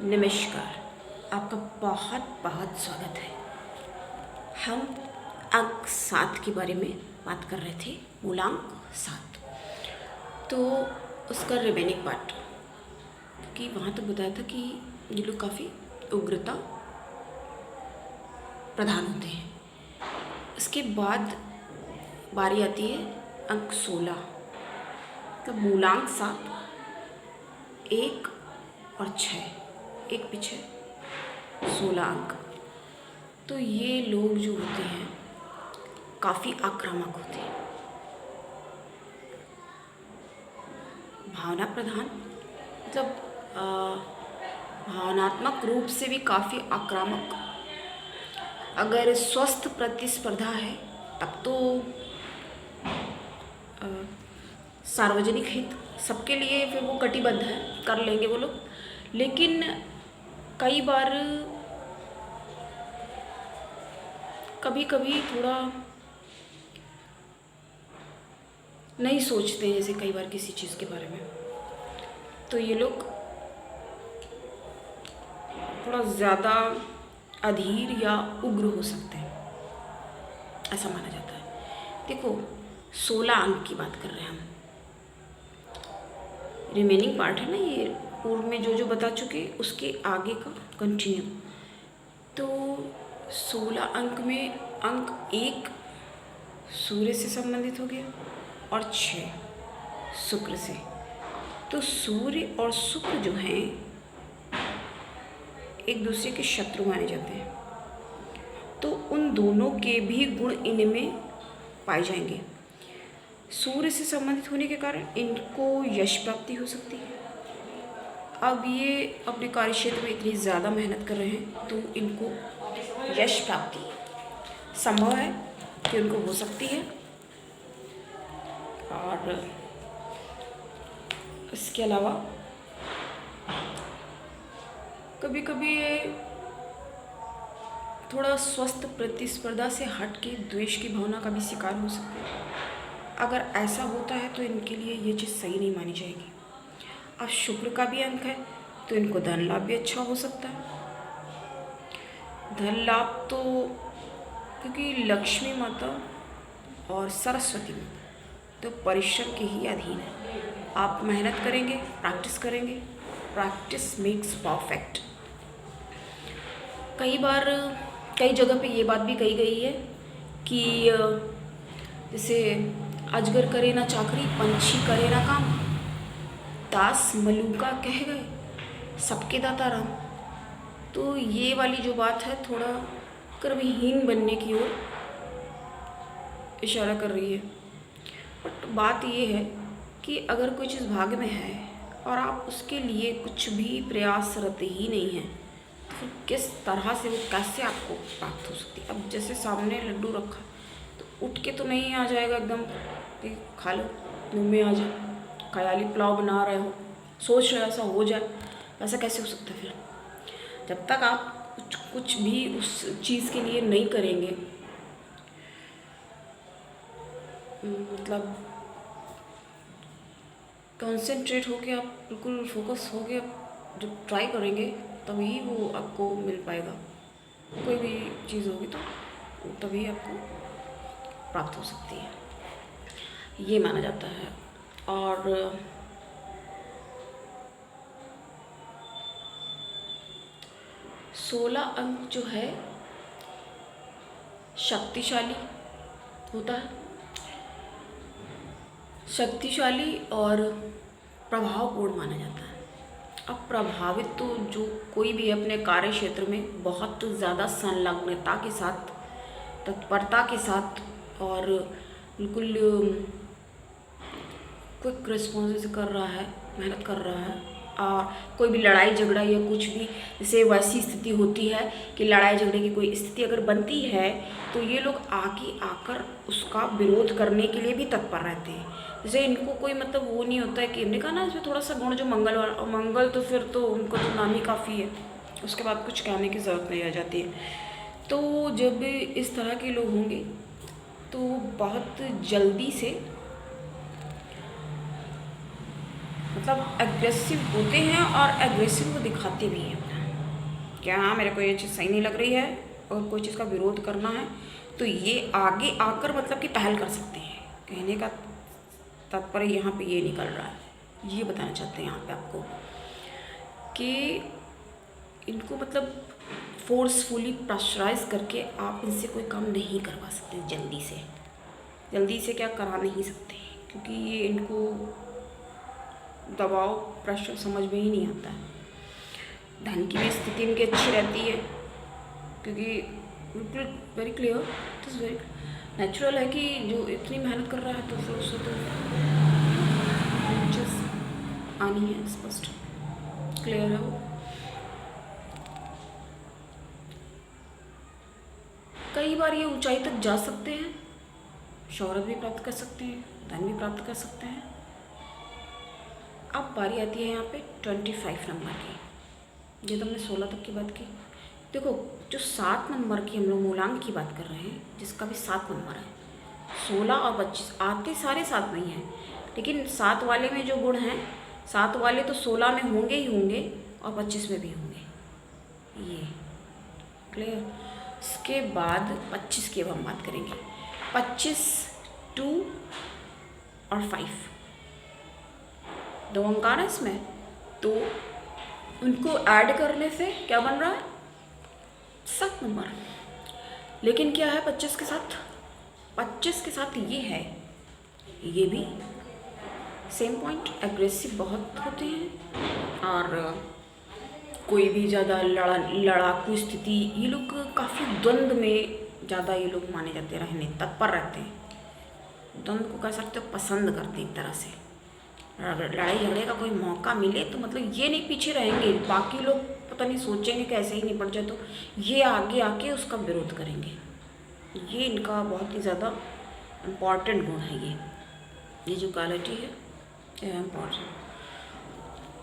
नमस्कार। आपका बहुत बहुत स्वागत है। हम अंक 7 के बारे में बात कर रहे थे, मूलांक 7। तो उसका रिमेनिंग पार्ट कि वहाँ तक बताया था कि ये लोग काफ़ी उग्रता प्रधान होते हैं। इसके बाद बारी आती है अंक 16, मतलब मूलांक 7, 1 और 6, एक पीछे 16 अंक। तो ये लोग जो होते हैं काफ़ी आक्रामक होते हैं, भावना प्रधान, मतलब भावनात्मक रूप से भी काफ़ी आक्रामक। अगर स्वस्थ प्रतिस्पर्धा है तब तो सार्वजनिक हित सबके लिए फिर वो कटिबद्ध है, कर लेंगे वो लोग। लेकिन कई बार कभी कभी थोड़ा नहीं सोचते हैं, जैसे कई बार किसी चीज़ के बारे में, तो ये लोग थोड़ा ज़्यादा अधीर या उग्र हो सकते हैं, ऐसा माना जाता है। देखो 16 अंक की बात कर रहे हैं हम, रिमेनिंग पार्ट है ना ये, पूर्व में जो जो बता चुके उसके आगे का कंटिन्यू। तो 16 अंक में अंक 1 सूर्य से संबंधित हो गया और 6 शुक्र से। तो सूर्य और शुक्र जो हैं एक दूसरे के शत्रु माने जाते हैं, तो उन दोनों के भी गुण इनमें पाए जाएंगे। सूर्य से संबंधित होने के कारण इनको यश प्राप्ति हो सकती है। अब ये अपने कार्य क्षेत्र में इतनी ज़्यादा मेहनत कर रहे हैं तो इनको यश प्राप्ति संभव है कि उनको हो सकती है। और इसके अलावा कभी कभी ये थोड़ा स्वस्थ प्रतिस्पर्धा से हट के द्वेष की भावना का भी शिकार हो सकते हैं। अगर ऐसा होता है तो इनके लिए ये चीज़ सही नहीं मानी जाएगी। अब शुक्र का भी अंक है तो इनको धन लाभ भी अच्छा हो सकता है। धन लाभ तो क्योंकि लक्ष्मी माता और सरस्वती माता तो परिश्रम के ही अधीन है। आप मेहनत करेंगे, प्रैक्टिस करेंगे, प्रैक्टिस मेक्स परफेक्ट। कई बार कई जगह पे ये बात भी कही गई है कि जैसे अजगर करे ना चाकरी, पंछी करे ना काम, दास मलूका कह गए, सबके दाता राम। तो ये वाली जो बात है थोड़ा कर्महीन बनने की ओर इशारा कर रही है। बट बात ये है कि अगर कोई चीज़ भाग्य में है और आप उसके लिए कुछ भी प्रयासरत ही नहीं हैं, तो फिर किस तरह से वो कैसे आपको प्राप्त हो सकती है। अब जैसे सामने लड्डू रखा तो उठ के तो नहीं आ जाएगा एकदम कि खा लो, मुँह में आ जाए। ख्याली पुलाव बना रहे हो, सोच रहे हो ऐसा हो जाए, ऐसा कैसे हो सकता है। फिर जब तक आप कुछ भी उस चीज़ के लिए नहीं करेंगे, मतलब कंसंट्रेट होके आप बिल्कुल फोकस होके आप जब ट्राई करेंगे तभी वो आपको मिल पाएगा। कोई भी चीज़ होगी तो तभी आपको प्राप्त हो सकती है, ये माना जाता है। और 16 अंक जो है शक्तिशाली होता है, शक्तिशाली और प्रभावपूर्ण माना जाता है। अब प्रभावित तो जो कोई भी अपने कार्य क्षेत्र में बहुत ज़्यादा संलग्नता के साथ, तत्परता के साथ और बिल्कुल क्विक रिस्पॉन्स कर रहा है, मेहनत कर रहा है। और कोई भी लड़ाई झगड़ा या कुछ भी जैसे वैसी स्थिति होती है कि लड़ाई झगड़े की कोई स्थिति अगर बनती है तो ये लोग आगे आकर उसका विरोध करने के लिए भी तत्पर रहते हैं। जैसे इनको कोई मतलब वो नहीं होता है कि हमने कहा ना इसमें थोड़ा सा गुण जो मंगल वाला, और मंगल तो फिर तो उनको तो नाम ही काफ़ी है, उसके बाद कुछ कहने की ज़रूरत नहीं रह जाती है। तो जब इस तरह के लोग होंगे तो बहुत जल्दी से मतलब एग्रेसिव होते हैं और एग्रेसिव को दिखाते भी हैं अपना, क्या हाँ मेरे को ये चीज़ सही नहीं लग रही है और कोई चीज़ का विरोध करना है तो ये आगे आकर मतलब कि पहल कर सकते हैं। कहने का तात्पर्य यहाँ पे ये निकल रहा है, ये बताना चाहते हैं यहाँ पे आपको कि इनको मतलब फोर्सफुली प्रेशराइज करके आप इनसे कोई काम नहीं करवा सकते जल्दी से क्या करा नहीं सकते, क्योंकि ये इनको दबाव प्रेशर समझ में ही नहीं आता है। धन की भी स्थिति इनकी अच्छी रहती है, क्योंकि बिल्कुल very clear, it is very natural है कि जो इतनी मेहनत कर रहा है तो फिर उससे तो चीज़ आनी है, स्पष्ट क्लियर है वो। कई बार ये ऊंचाई तक जा सकते हैं, शोहरत भी प्राप्त कर सकते हैं, धन भी प्राप्त कर सकते हैं। अब बारी आती है यहाँ पे 25 नंबर की। ये तो हमने 16 तक की बात की। देखो जो 7 नंबर की हम लोग मूलांक की बात कर रहे हैं, जिसका भी 7 नंबर है, 16 और 25 आते सारे 7 नहीं हैं, लेकिन 7 वाले में जो गुण हैं, 7 वाले तो 16 में होंगे ही होंगे और 25 में भी होंगे, ये क्लियर। इसके बाद 25 की अब हम बात करेंगे। 25 2 और 5 दो अंकार है इसमें, तो उनको ऐड करने से क्या बन रहा है 7 नंबर। लेकिन क्या है 25 के साथ, 25 के साथ ये है, ये भी सेम पॉइंट, एग्रेसिव बहुत होते हैं और कोई भी ज़्यादा लड़ाकू स्थिति, ये लोग काफ़ी द्वंद्व में ज़्यादा ये लोग माने जाते, रहने तत्पर रहते हैं। द्वंद्व को कह सकते हो पसंद करते हैं एक तरह से। लड़ाई झगड़े का कोई मौका मिले तो मतलब ये नहीं पीछे रहेंगे, बाकी लोग पता नहीं सोचेंगे कि ऐसे ही निपट जाए तो ये आगे आके उसका विरोध करेंगे। ये इनका बहुत ही ज़्यादा इम्पॉर्टेंट गुण है, ये जो क्वालिटी है ये इम्पॉर्टेंट।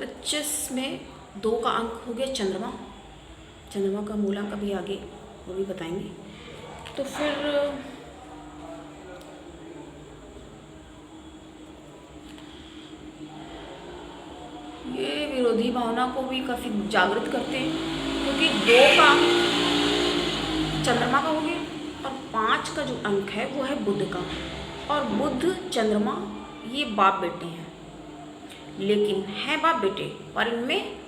25 में 2 का अंक हो गया चंद्रमा का मूलांक अभी आगे वो भी बताएंगे। तो फिर ये विरोधी भावना को भी काफ़ी जागृत करते हैं, क्योंकि 2 का अंक चंद्रमा का हो गया और 5 का जो अंक है वो है बुध का, और बुध चंद्रमा ये बाप बेटे हैं, लेकिन हैं बाप बेटे पर इनमें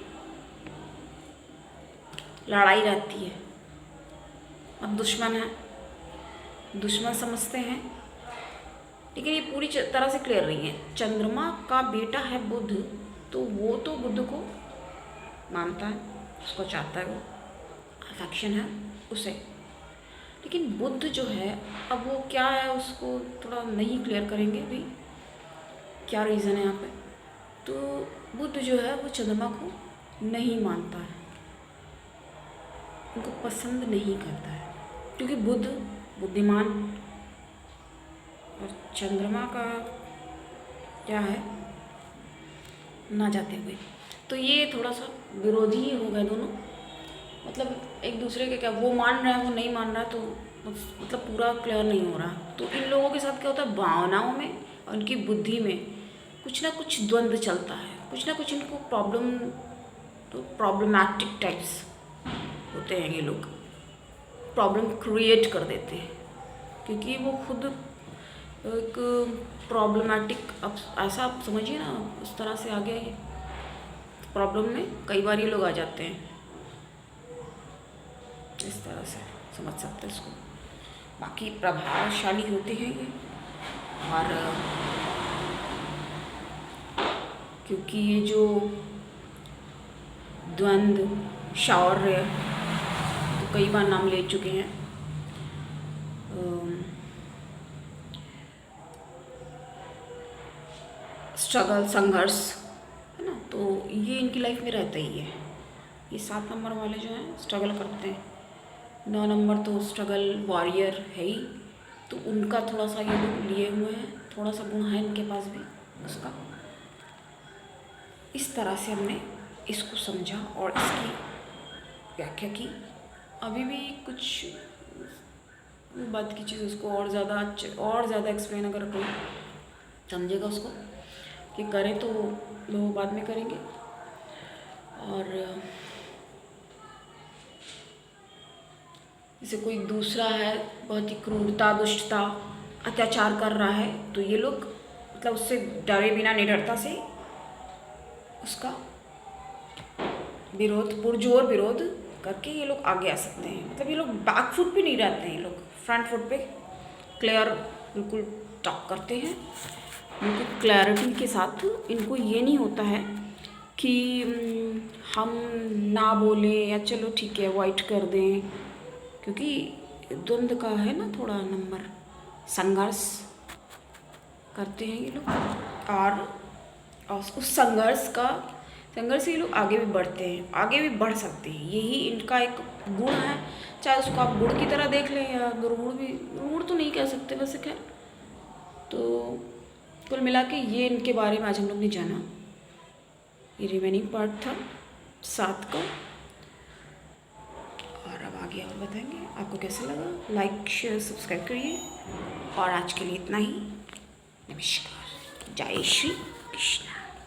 लड़ाई रहती है और दुश्मन है, दुश्मन समझते हैं। लेकिन ये पूरी तरह से क्लियर नहीं है। चंद्रमा का बेटा है बुध, तो वो तो बुध को मानता है, उसको चाहता है, वो अफेक्शन है उसे। लेकिन बुध जो है अब वो क्या है उसको थोड़ा नहीं क्लियर करेंगे अभी, क्या रीज़न है यहाँ पे। तो बुध जो है वो चंद्रमा को नहीं मानता है, उनको पसंद नहीं करता है, क्योंकि बुध बुद्धिमान और चंद्रमा का क्या है ना जाते हुए, तो ये थोड़ा सा विरोधी ही हो गए दोनों। मतलब एक दूसरे के क्या, वो मान रहा है वो नहीं मान रहा, तो मतलब पूरा क्लियर नहीं हो रहा। तो इन लोगों के साथ क्या होता है, भावनाओं में और उनकी बुद्धि में कुछ ना कुछ द्वंद्व चलता है, कुछ ना कुछ इनको प्रॉब्लमैटिक टाइप्स होते हैं। ये लोग प्रॉब्लम क्रिएट कर देते हैं, क्योंकि वो खुद एक प्रॉब्लमैटिक, अब ऐसा आप समझिए ना, उस तरह से आ गया ये प्रॉब्लम में कई बार ये लोग आ जाते हैं, इस तरह से समझ सकते हैं इसको। बाकी प्रभावशाली होते हैं ये, और क्योंकि ये जो द्वंद्व, शौर्य, तो कई बार नाम ले चुके हैं, स्ट्रगल, संघर्ष, है ना, तो ये इनकी लाइफ में रहता ही है। ये 7 नंबर वाले जो हैं स्ट्रगल करते हैं, 9 नंबर तो स्ट्रगल वॉरियर है ही, तो उनका थोड़ा सा ये लोग लिए हुए हैं, थोड़ा सा गुण है इनके पास भी उसका। इस तरह से हमने इसको समझा और इसकी व्याख्या की। अभी भी कुछ बात की चीज़ उसको और ज़्यादा एक्सप्लेन अगर कोई समझेगा उसको कि करें तो लोग बाद में करेंगे। और जैसे कोई दूसरा है बहुत ही क्रूरता, दुष्टता, अत्याचार कर रहा है, तो ये लोग मतलब उससे डरे बिना, निडरता से उसका विरोध, पुरजोर विरोध करके ये लोग आगे आ सकते हैं। मतलब ये लोग बैक फुट पे नहीं रहते हैं, ये लोग फ्रंट फुट पे क्लियर बिल्कुल टॉक करते हैं। बिल्कुल क्लैरिटी के साथ। इनको ये नहीं होता है कि हम ना बोलें या चलो ठीक है अवॉइड कर दें, क्योंकि द्वंद्व का है ना थोड़ा नंबर, संघर्ष करते हैं ये लोग। और उस संघर्ष से ये लोग आगे भी बढ़ते हैं, आगे भी बढ़ सकते हैं। यही इनका एक गुण है, चाहे उसको आप गुण की तरह देख लें या दुर्गुण भी, दुर्गुण तो नहीं कह सकते वैसे, खैर। तो कुल मिला के ये इनके बारे में आज हम लोग ने जाना। ये रिमेनिंग पार्ट था 7 का, और अब आगे और बताएंगे। आपको कैसा लगा, लाइक शेयर सब्सक्राइब करिए। और आज के लिए इतना ही। नमस्कार। जय श्री कृष्ण।